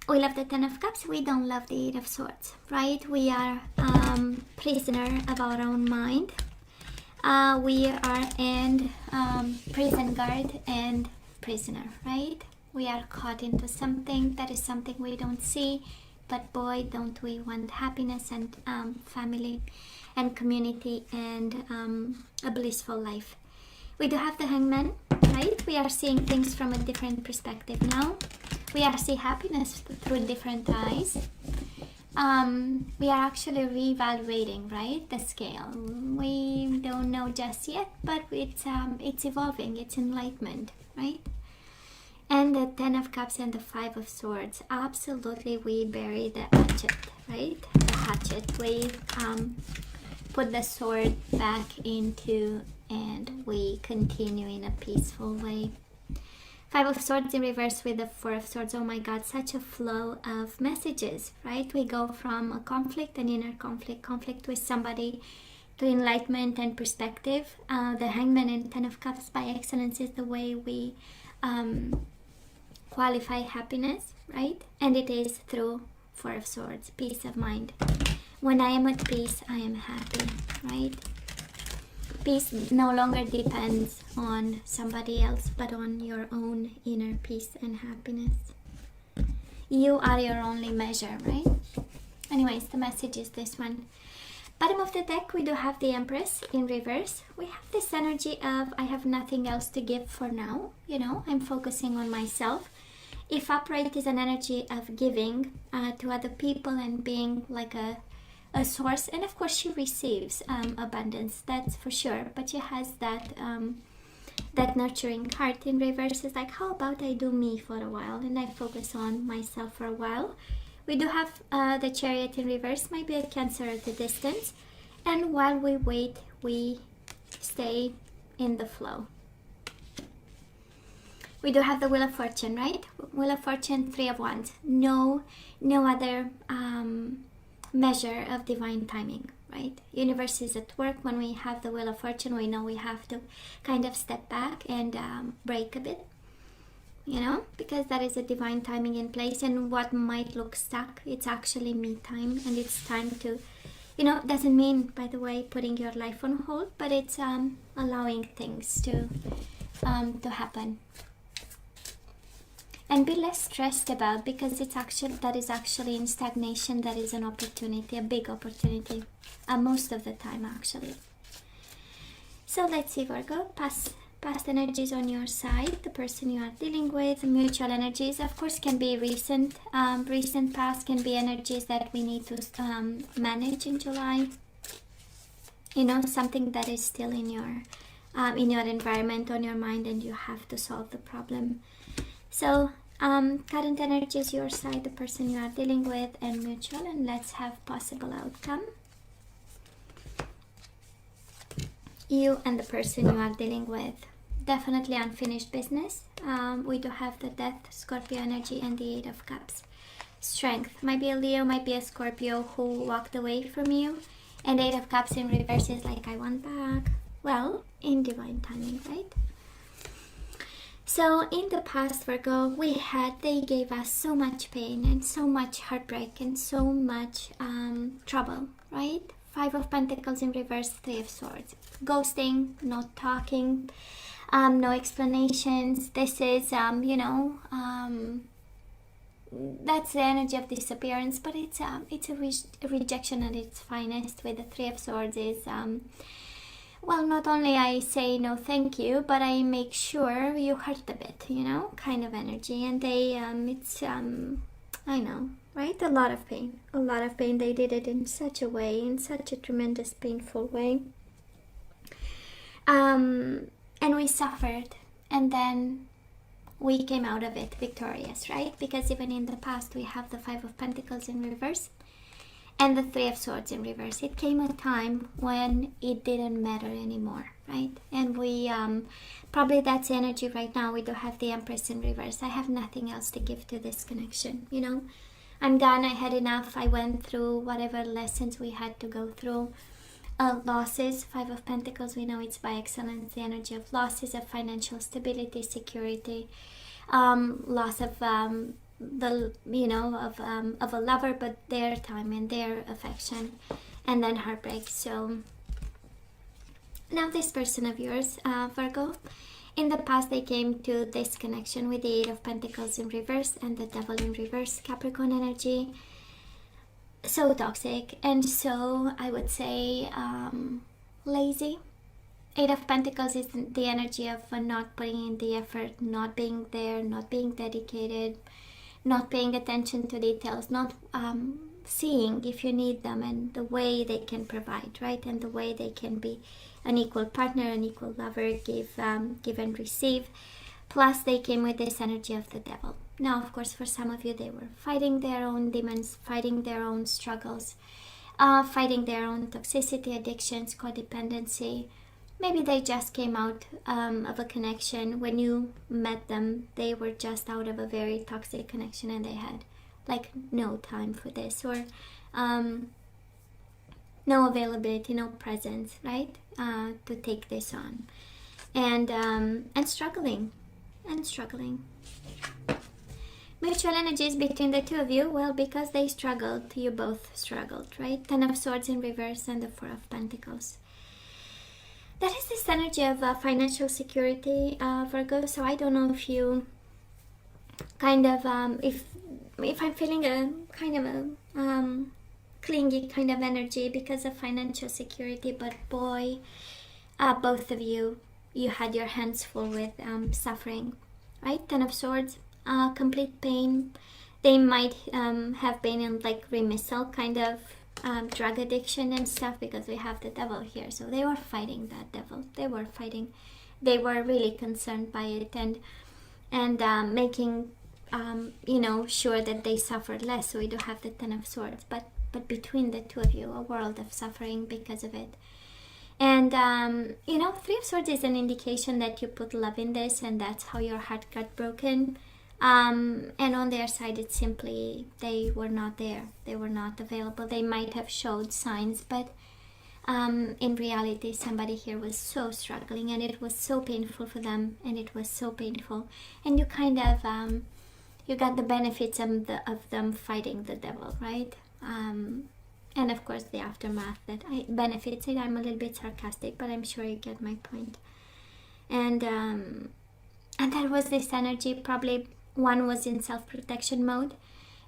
we love the Ten of Cups, we don't love the Eight of Swords, right? We are prisoner of our own mind. We are in prison guard and prisoner, right? We are caught into something that is something we don't see, but boy, don't we want happiness and family and community and a blissful life. We do have the Hangman, right? We are seeing things from a different perspective now. We are seeing happiness through different eyes. We are actually reevaluating, right, the scale. We don't know just yet, but it's evolving, it's enlightenment, right? And the Ten of Cups and the Five of Swords, absolutely we bury the hatchet, right? The hatchet, we put the sword back into and we continue in a peaceful way. Five of Swords in reverse with the Four of Swords. Oh my God, such a flow of messages, right? We go from a conflict, an inner conflict with somebody, to enlightenment and perspective. The Hangman and Ten of Cups by excellence is the way we qualify happiness, right? And it is through Four of Swords, peace of mind. When I am at peace, I am happy, right? Peace no longer depends on somebody else, but on your own inner peace and happiness. You are your only measure, right? Anyways, the message is this one. Bottom of the deck, we do have the Empress in reverse. We have this energy of, I have nothing else to give for now. You know, I'm focusing on myself. If upright is an energy of giving to other people and being like a source, and of course she receives abundance, that's for sure, but she has that that nurturing heart. In reverse is like, how about I do me for a while and I focus on myself for a while. We do have the Chariot in reverse, might be a Cancer at a distance, and while we wait, we stay in the flow. We do have the Wheel of Fortune, right? Wheel of Fortune, Three of Wands. No other measure of divine timing, right? Universe is at work. When we have the Wheel of Fortune, we know we have to kind of step back and break a bit, you know, because that is a divine timing in place. And what might look stuck, it's actually me time, and it's time to, you know, doesn't mean, by the way, putting your life on hold, but it's allowing things to happen. And be less stressed about, because it's actually, that is actually in stagnation, that is an opportunity, a big opportunity, most of the time actually. So let's see, Virgo, past energies on your side, the person you are dealing with, mutual energies, of course, can be recent past, can be energies that we need to manage in July. You know, something that is still in your environment, on your mind, and you have to solve the problem. So current energy is your side, the person you are dealing with, and mutual, and let's have possible outcome. You and the person you are dealing with. Definitely unfinished business. We do have the Death, Scorpio energy, and the Eight of Cups. Strength. Might be a Leo, might be a Scorpio who walked away from you. And Eight of Cups in reverse is like, I want back. Well, in divine timing, right? So in the past, Virgo, they gave us so much pain and so much heartbreak and so much trouble, right? Five of Pentacles in reverse, Three of Swords. Ghosting, not talking, no explanations. This is, you know, that's the energy of disappearance, but it's a rejection at its finest. With the Three of Swords is, well, not only I say no thank you, but I make sure you hurt a bit, you know, kind of energy. And they, I know, right? A lot of pain. They did it in such a way, in such a tremendous, painful way. And we suffered, and then we came out of it victorious, right? Because even in the past, we have the Five of Pentacles in reverse and the Three of Swords in reverse. It came a time when it didn't matter anymore, right? And we, probably that's energy right now. We do have the Empress in reverse. I have nothing else to give to this connection, you know? I'm done. I had enough. I went through whatever lessons we had to go through. Losses, Five of Pentacles, we know it's by excellence the energy of losses, of financial stability, security, loss of of a lover, but their time and their affection, and then heartbreak. So now this person of yours, Virgo, in the past they came to this connection with the Eight of Pentacles in reverse and the Devil in reverse, Capricorn energy. So toxic, and so I would say lazy. Eight of Pentacles is the energy of not putting in the effort, not being there, not being dedicated, not paying attention to details, not seeing if you need them and the way they can provide, right? And the way they can be an equal partner, an equal lover, give and receive. Plus they came with this energy of the Devil. Now, of course, for some of you, they were fighting their own demons, fighting their own struggles, fighting their own toxicity, addictions, codependency. Maybe they just came out of a connection. When you met them, they were just out of a very toxic connection and they had like no time for this, or no availability, no presence, right, to take this on, and struggling. Mutual energies between the two of you, well, because they struggled, you both struggled, right? Ten of Swords in reverse and the Four of Pentacles. That is this energy of financial security, Virgo. So I don't know if you kind of, if I'm feeling a kind of a clingy kind of energy because of financial security, but boy, both of you had your hands full with suffering, right? Ten of Swords, complete pain. They might have been in like remissal kind of drug addiction and stuff, because we have the Devil here. So they were fighting that Devil. They were really concerned by it, and making sure that they suffered less. So we do have the Ten of Swords, but between the two of you, a world of suffering because of it. And Three of Swords is an indication that you put love in this, and that's how your heart got broken. And on their side, it's simply they were not there. They were not available. They might have showed signs, but in reality, somebody here was so struggling, and it was so painful for them, and it was so painful. And you kind of you got the benefits of them fighting the Devil, right? And of course, the aftermath that benefits it. I'm a little bit sarcastic, but I'm sure you get my point. And that was this energy. Probably one was in self-protection mode,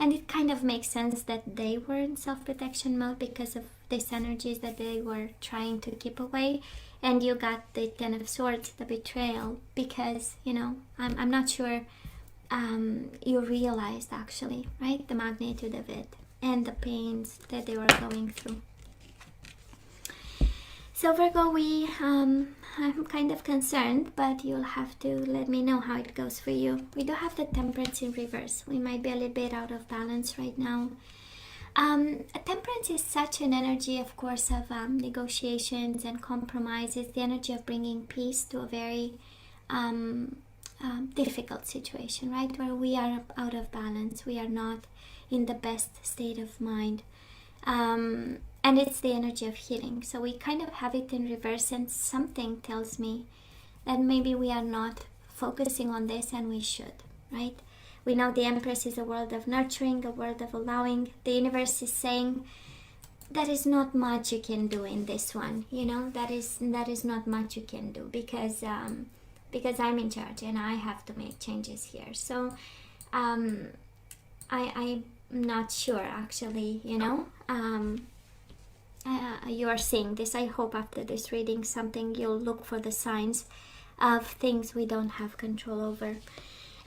and it kind of makes sense that they were in self-protection mode because of these energies that they were trying to keep away. And you got the Ten of Swords, the betrayal, because I'm not sure you realized actually, right, the magnitude of it and the pains that they were going through. So Virgo, I'm kind of concerned, but you'll have to let me know how it goes for you. We do have the Temperance in reverse. We might be a little bit out of balance right now. Temperance is such an energy, of course, of negotiations and compromises, the energy of bringing peace to a very difficult situation, right? Where we are out of balance. We are not in the best state of mind. And it's the energy of healing. So we kind of have it in reverse, and something tells me that maybe we are not focusing on this, and we should, right? We know the Empress is a world of nurturing, a world of allowing. The universe is saying that is not much you can do in this one, that is not much you can do, because I'm in charge and I have to make changes here. So I'm not sure actually, you are seeing this. I hope after this reading you'll look for the signs of things we don't have control over.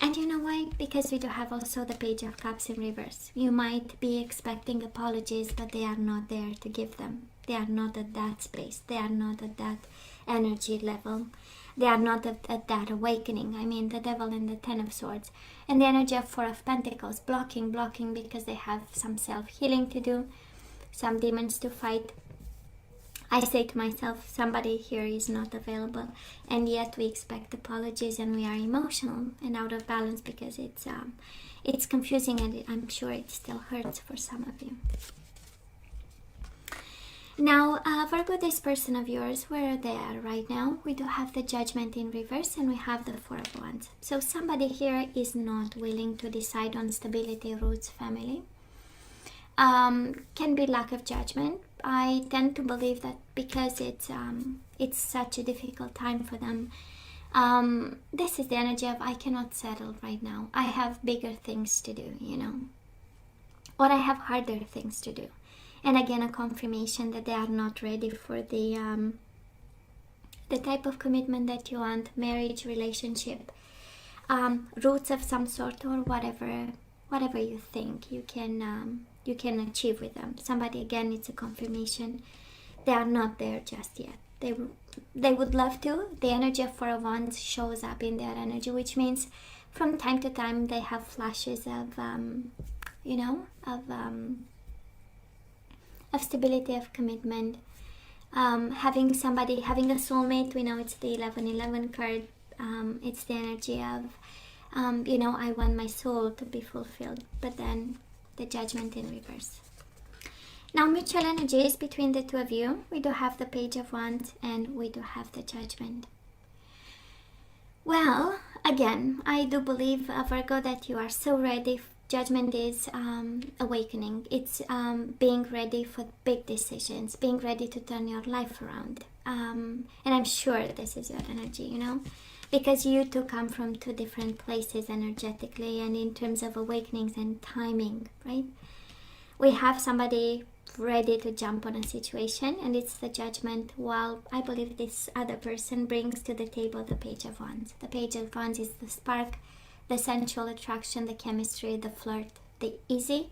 And you know why? Because we do have also the Page of Cups in reverse. You might be expecting apologies, but they are not there to give them. They are not at that space. They are not at that energy level. They are not at that awakening. I mean, the Devil and the Ten of Swords. And the energy of Four of Pentacles, blocking, because they have some self-healing to do, some demons to fight. I say to myself, somebody here is not available, and yet we expect apologies, and we are emotional and out of balance because it's confusing, and I'm sure it still hurts for some of you. Now, Virgo, this person of yours, where they are right now, we do have the Judgment in reverse and we have the Four of Wands. So somebody here is not willing to decide on stability, roots, family. Can be lack of judgment. I tend to believe that because it's such a difficult time for them. This is the energy of I cannot settle right now. I have bigger things to do, you know, or I have harder things to do. And again, a confirmation that they are not ready for the type of commitment that you want, marriage, relationship, roots of some sort, or whatever you think you can achieve with them. Somebody, again, it's a confirmation. They are not there just yet. They would love to. The energy of Four of Wands shows up in their energy, which means from time to time they have flashes of, of stability, of commitment, having somebody, having a soulmate. We know it's the 1111 card. It's the energy of, I want my soul to be fulfilled, but then the Judgment in reverse. Now, mutual energies between the two of you. We do have the Page of Wands and we do have the Judgment. Well, again, I do believe, Virgo, that you are so ready. Judgment is awakening. It's being ready for big decisions, being ready to turn your life around. And I'm sure this is your energy, you know, because you two come from two different places energetically and in terms of awakenings and timing, right? We have somebody ready to jump on a situation, and it's the Judgment, while I believe this other person brings to the table the Page of Wands. The Page of Wands is the spark, the sensual attraction, the chemistry, the flirt, the easy.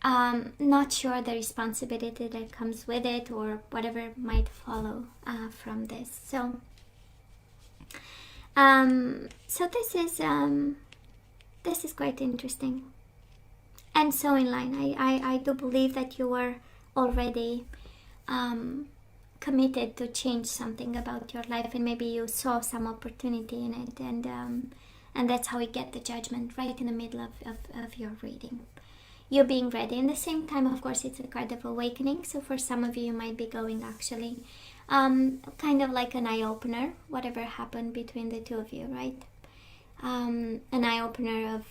Not sure the responsibility that comes with it or whatever might follow from this. So this is quite interesting. And so in line, I do believe that you were already committed to change something about your life, and maybe you saw some opportunity in it, and that's how you get the Judgment right in the middle of your reading. You're being ready. And at the same time, of course, it's a card of awakening. So for some of you, you might be going actually kind of like an eye-opener, whatever happened between the two of you, right? An eye-opener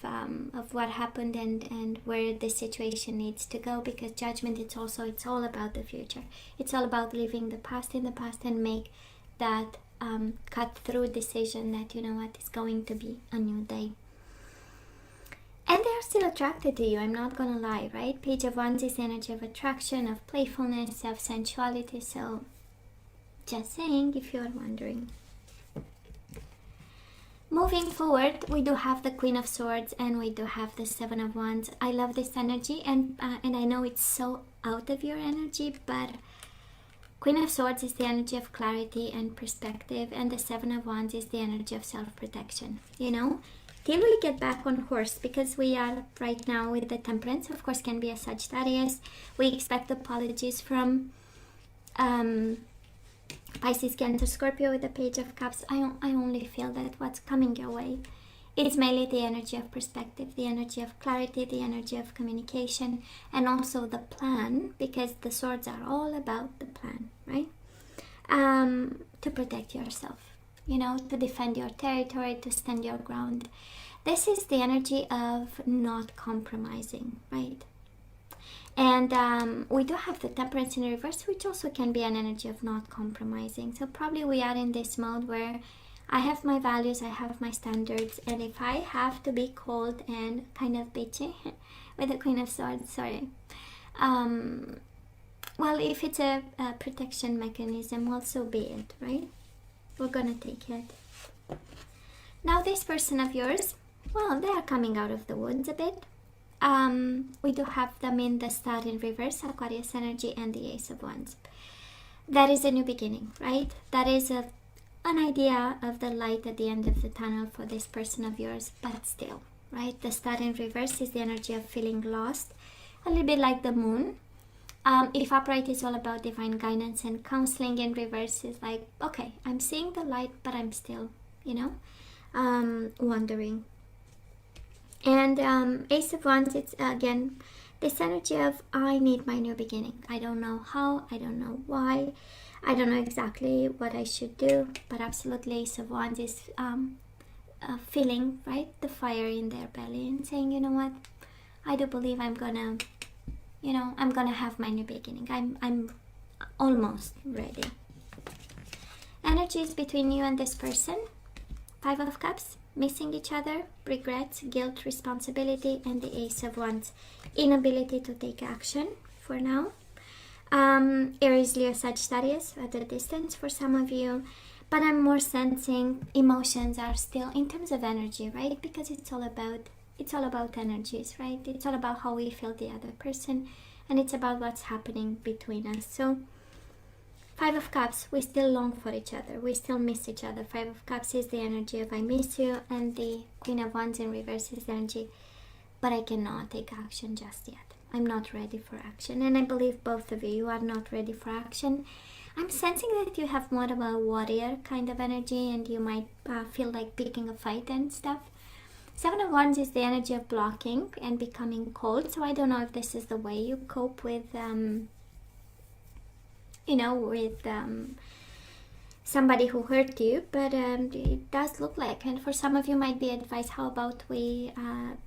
of what happened and where the situation needs to go, because Judgment, it's all about the future. It's all about leaving the past in the past and make that cut through decision that, you know what, is going to be a new day. And they are still attracted to you, I'm not gonna lie, right? Page of Wands is energy of attraction, of playfulness, of sensuality. So just saying, if you're wondering. Moving forward, we do have the Queen of Swords and we do have the Seven of Wands. I love this energy, and I know it's so out of your energy, but Queen of Swords is the energy of clarity and perspective, and the Seven of Wands is the energy of self-protection, you know? Till we get back on horse, because we are right now with the Temperance, of course, can be a Sagittarius. We expect apologies from Pisces, Cancer, Scorpio with the Page of Cups. I only feel that what's coming your way, it's mainly the energy of perspective, the energy of clarity, the energy of communication, and also the plan, because the swords are all about the plan, right? To protect yourself, you know, to defend your territory, to stand your ground. This is the energy of not compromising, right? And we do have the Temperance in reverse, which also can be an energy of not compromising. So probably we are in this mode where I have my values, I have my standards, and if I have to be cold and kind of bitchy with the Queen of Swords, sorry. Well, if it's a protection mechanism, well, so be it, right? We're gonna take it. Now this person of yours, well, they are coming out of the woods a bit. We do have them in the Star in reverse, Aquarius energy, and the Ace of Wands. That is a new beginning, right? That is an idea of the light at the end of the tunnel for this person of yours, but still, right? The Star in reverse is the energy of feeling lost, a little bit like the moon. If upright is all about divine guidance, and counseling in reverse is like, okay, I'm seeing the light, but I'm still, you know, wandering. And Ace of Wands, it's again This energy of I need my new beginning. I don't know how, I don't know why, I don't know exactly what I should do, but absolutely Ace of Wands is feeling, right, the fire in their belly and saying, you know what, I do believe I'm gonna have my new beginning. I'm almost ready. Energies between you and this person. 5 of Cups, missing each other, regrets, guilt, responsibility, and the Ace of Wands, inability to take action for now. Aries, Leo, Sagittarius at a distance for some of you, but I'm more sensing emotions are still in terms of energy, right? Because it's all about energies, right? It's all about how we feel the other person, and it's about what's happening between us. So 5 of Cups, we still long for each other, we still miss each other. 5 of Cups is the energy of I miss you, and the Queen of Wands in reverse is the energy, but I cannot take action just yet. I'm not ready for action, and I believe both of you are not ready for action. I'm sensing that you have more of a warrior kind of energy, and you might feel like picking a fight and stuff. 7 of Wands is the energy of blocking and becoming cold, so I don't know if this is the way you cope with somebody who hurt you, but it does look like, and for some of you might be advice, how about we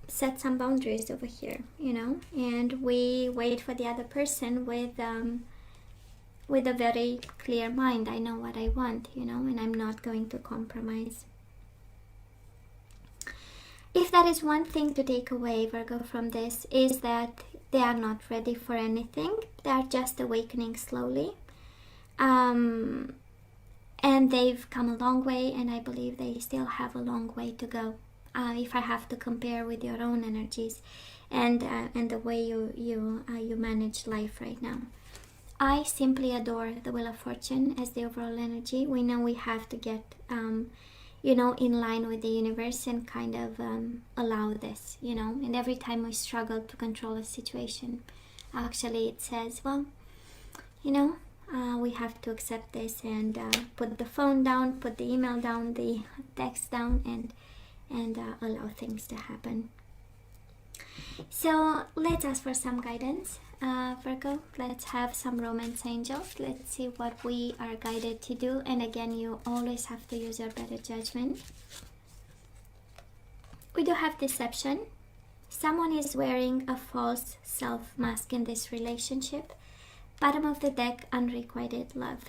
set some boundaries over here, and we wait for the other person with a very clear mind. I know what I want, and I'm not going to compromise. If that is one thing to take away, Virgo, from this, is that they are not ready for anything. They are just awakening slowly. And they've come a long way, and I believe they still have a long way to go. If I have to compare with your own energies and the way you manage life right now. I simply adore the Wheel of Fortune as the overall energy. We know we have to get in line with the universe and kind of allow this, and every time we struggle to control a situation, actually it says, well, we have to accept this and put the phone down, put the email down, the text down, and allow things to happen. So let's ask for some guidance, Virgo. Let's have some romance angels. Let's see what we are guided to do. And again, you always have to use your better judgment. We do have deception. Someone is wearing a false self mask in this relationship. Bottom of the deck, unrequited love.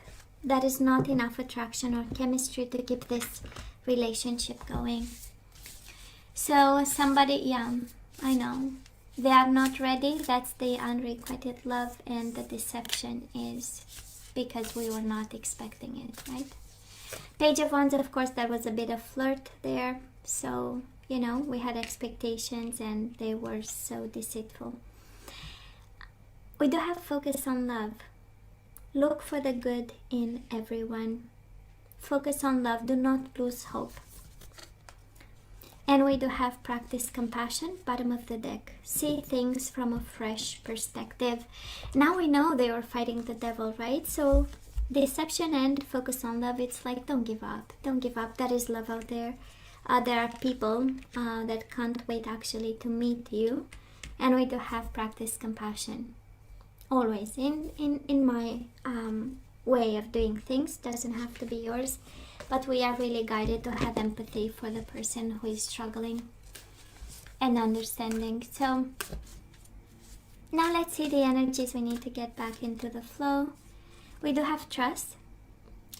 That is not enough attraction or chemistry to keep this relationship going. So somebody, I know, they are not ready. That's the unrequited love, and the deception is because we were not expecting it, right? Page of Wands, of course, there was a bit of flirt there. So, we had expectations and they were so deceitful. We do have focus on love. Look for the good in everyone. Focus on love. Do not lose hope. And we do have practice compassion, bottom of the deck. See things from a fresh perspective. Now we know they were fighting the devil, right? So deception and focus on love, it's like, don't give up. Don't give up. There is love out there. There are people that can't wait actually to meet you. And we do have practice compassion. Always in my way of doing things. Doesn't have to be yours. But we are really guided to have empathy for the person who is struggling and understanding. So now let's see the energies we need to get back into the flow. We do have trust.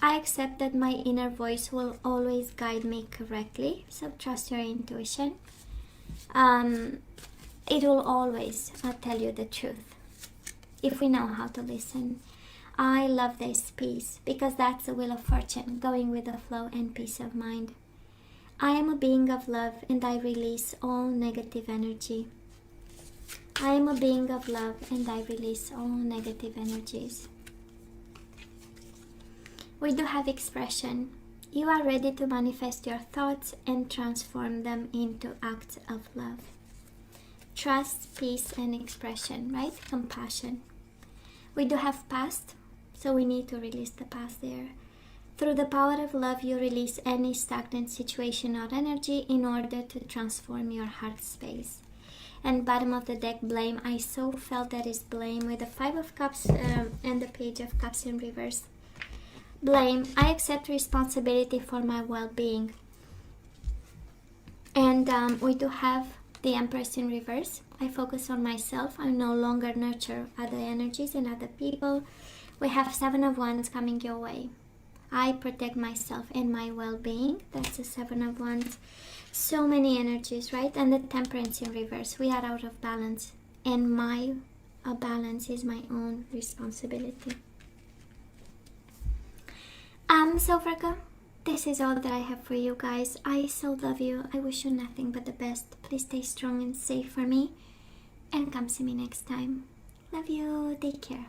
I accept that my inner voice will always guide me correctly. So trust your intuition. It will always tell you the truth if we know how to listen. I love this peace because that's the Wheel of Fortune, going with the flow and peace of mind. I am a being of love and I release all negative energy. I am a being of love and I release all negative energies. We do have expression. You are ready to manifest your thoughts and transform them into acts of love. Trust, peace, and expression, right? Compassion. We do have past. So we need to release the past there. Through the power of love, you release any stagnant situation or energy in order to transform your heart space. And bottom of the deck, blame. I so felt that is blame with the Five of Cups and the Page of Cups in reverse. Blame. I accept responsibility for my well-being. And we do have the Empress in reverse. I focus on myself. I no longer nurture other energies and other people. We have Seven of Wands coming your way. I protect myself and my well-being. That's the Seven of Wands. So many energies, right? And the Temperance in reverse. We are out of balance. And my balance is my own responsibility. So Virgo, this is all that I have for you guys. I so love you. I wish you nothing but the best. Please stay strong and safe for me. And come see me next time. Love you. Take care.